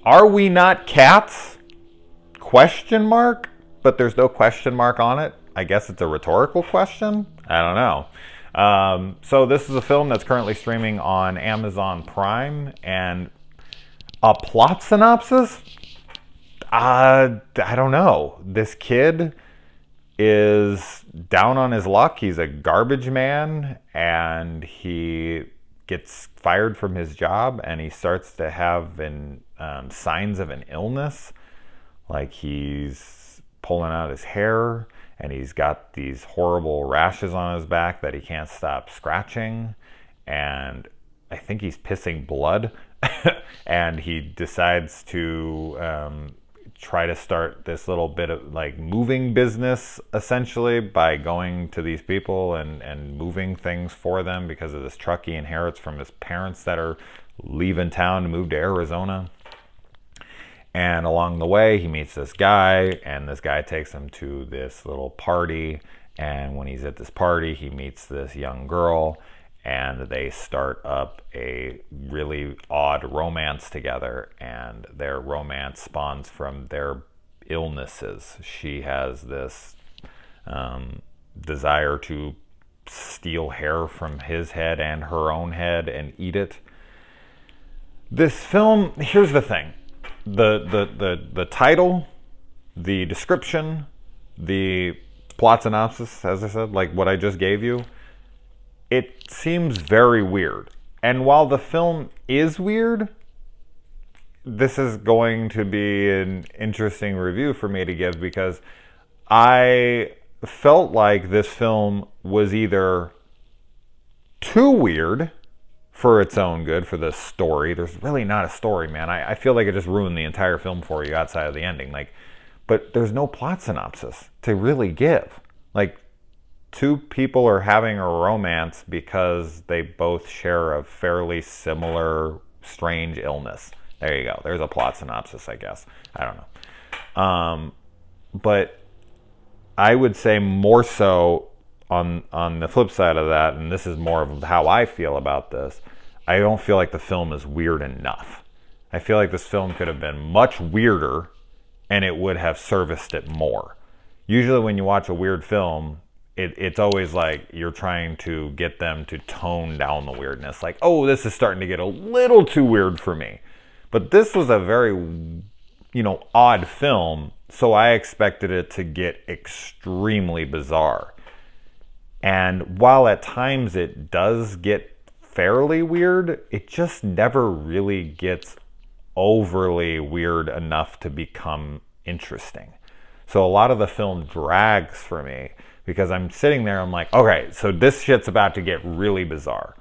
Are we not cats? Question mark? But there's no question mark on it. I guess it's a rhetorical question. I don't know. So this is a film that's currently streaming on Amazon Prime, and a plot synopsis? I don't know. This kid is down on his luck. He's a garbage man, and he gets fired from his job, and he starts to have signs of an illness. Like he's pulling out his hair, and he's got these horrible rashes on his back that he can't stop scratching, and I think he's pissing blood. And he decides to try to start this little bit of like moving business, essentially, by going to these people and moving things for them because of this truck he inherits from his parents that are leaving town to move to Arizona. And along the way, he meets this guy, and this guy takes him to this little party. And when he's at this party, he meets this young girl, and they start up a really odd romance together, and their romance spawns from their illnesses. She has this desire to steal hair from his head and her own head and eat it. This film, here's the thing. The title, the description, the plot synopsis, as I said, like what I just gave you, it seems very weird. And while the film is weird, this is going to be an interesting review for me to give, because I felt like this film was either too weird for its own good, for the story. There's really not a story, man. I feel like it just ruined the entire film for you outside of the ending. But there's no plot synopsis to really give. Like, two people are having a romance because they both share a fairly similar, strange illness. There you go. There's a plot synopsis, I guess. I don't know. But I would say more so on the flip side of that, and this is more of how I feel about this, I don't feel like the film is weird enough. I feel like this film could have been much weirder, and it would have serviced it more. Usually when you watch a weird film, it's always like you're trying to get them to tone down the weirdness. Like, oh, this is starting to get a little too weird for me. But this was a very, odd film, so I expected it to get extremely bizarre. And while at times it does get fairly weird, it just never really gets overly weird enough to become interesting. So a lot of the film drags for me because I'm sitting there, I'm like, okay, so this shit's about to get really bizarre.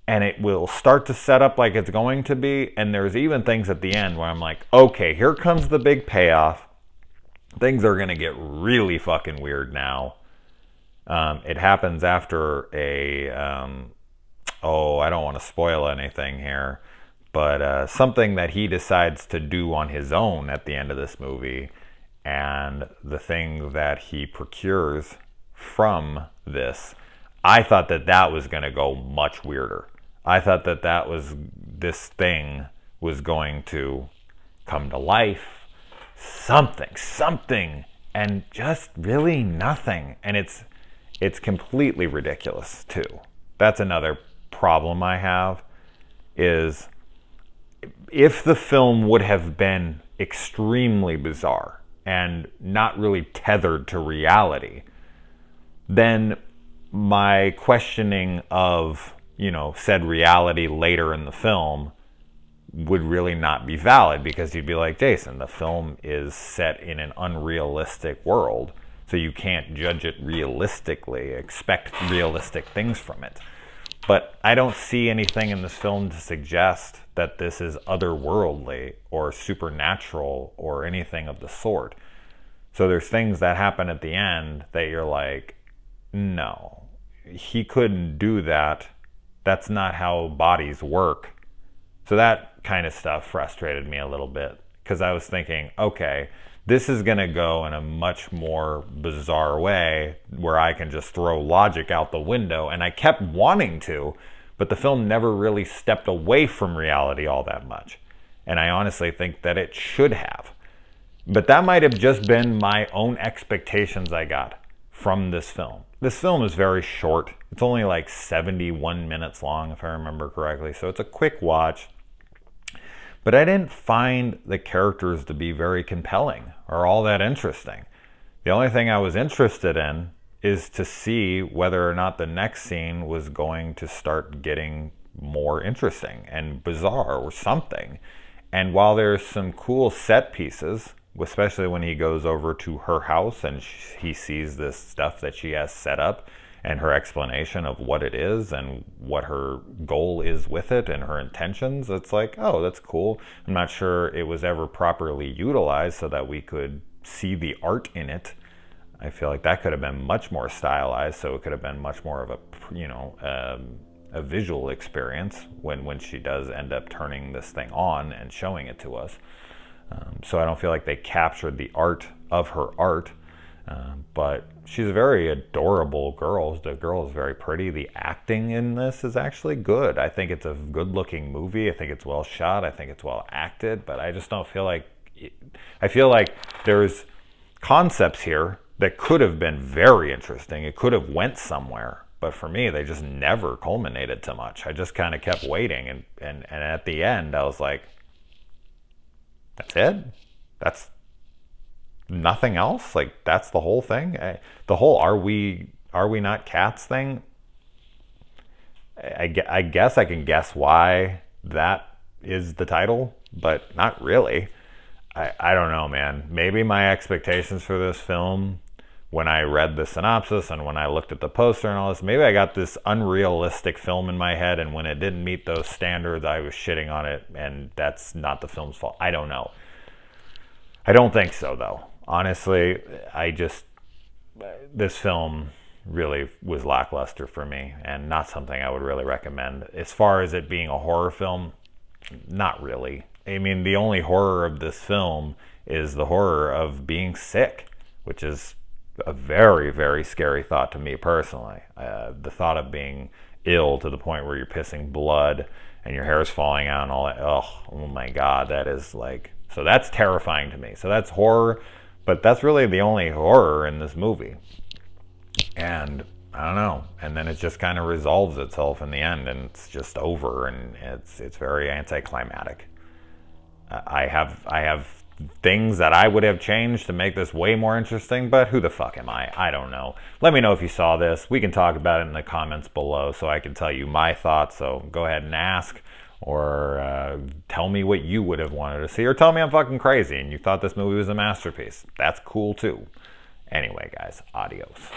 And it will start to set up like it's going to be, and there's even things at the end where I'm like, okay, here comes the big payoff. Things are gonna get really fucking weird now. It happens after a, I don't want to spoil anything here, but something that he decides to do on his own at the end of this movie, and the thing that he procures from this, I thought that was going to go much weirder. I thought this thing was going to come to life, something, and just really nothing. And it's completely ridiculous too. That's another problem I have, is if the film would have been extremely bizarre and not really tethered to reality, then my questioning of, said reality later in the film would really not be valid, because you'd be like, Jason, the film is set in an unrealistic world, so you can't judge it realistically, expect realistic things from it. But I don't see anything in this film to suggest that this is otherworldly or supernatural or anything of the sort. So there's things that happen at the end that you're like, no, he couldn't do that. That's not how bodies work. So that kind of stuff frustrated me a little bit, because I was thinking, okay, this is going to go in a much more bizarre way where I can just throw logic out the window. And I kept wanting to, but the film never really stepped away from reality all that much. And I honestly think that it should have. But that might have just been my own expectations I got from this film. This film is very short. It's only like 71 minutes long, if I remember correctly. So it's a quick watch. But I didn't find the characters to be very compelling or all that interesting. The only thing I was interested in is to see whether or not the next scene was going to start getting more interesting and bizarre or something. And while there's some cool set pieces, especially when he goes over to her house and he sees this stuff that she has set up and her explanation of what it is and what her goal is with it and her intentions, it's like, oh, that's cool. I'm not sure it was ever properly utilized so that we could see the art in it. I feel like that could have been much more stylized, so it could have been much more of a, a visual experience when she does end up turning this thing on and showing it to us. So I don't feel like they captured the art of her art, but she's a very adorable girl. The girl is very pretty. The acting in this is actually good. I think it's a good-looking movie. I think it's well shot. I think it's well acted, but I just don't feel like... I feel like there's concepts here that could have been very interesting. It could have went somewhere. But for me, they just never culminated to much. I just kind of kept waiting. And at the end, I was like, that's it? That's nothing else? Like, that's the whole thing? The whole are we not cats thing? I guess I can guess why that is the title, but not really. I don't know, man. Maybe my expectations for this film, when I read the synopsis and when I looked at the poster and all this, maybe I got this unrealistic film in my head, and when it didn't meet those standards, I was shitting on it, and that's not the film's fault. I don't know. I don't think so, though. Honestly, this film really was lackluster for me, and not something I would really recommend. As far as it being a horror film, not really. I mean, the only horror of this film is the horror of being sick, which is a very, very scary thought to me personally. The thought of being ill to the point where you're pissing blood and your hair is falling out and all that. Oh my God, that is like... So that's terrifying to me. So that's horror, but that's really the only horror in this movie. And I don't know. And then it just kind of resolves itself in the end, and it's just over, and it's very anticlimactic. I have things that I would have changed to make this way more interesting, but who the fuck am I? I don't know. Let me know if you saw this. We can talk about it in the comments below so I can tell you my thoughts. So go ahead and ask, or tell me what you would have wanted to see, or tell me I'm fucking crazy and you thought this movie was a masterpiece. That's cool too. Anyway, guys, adios.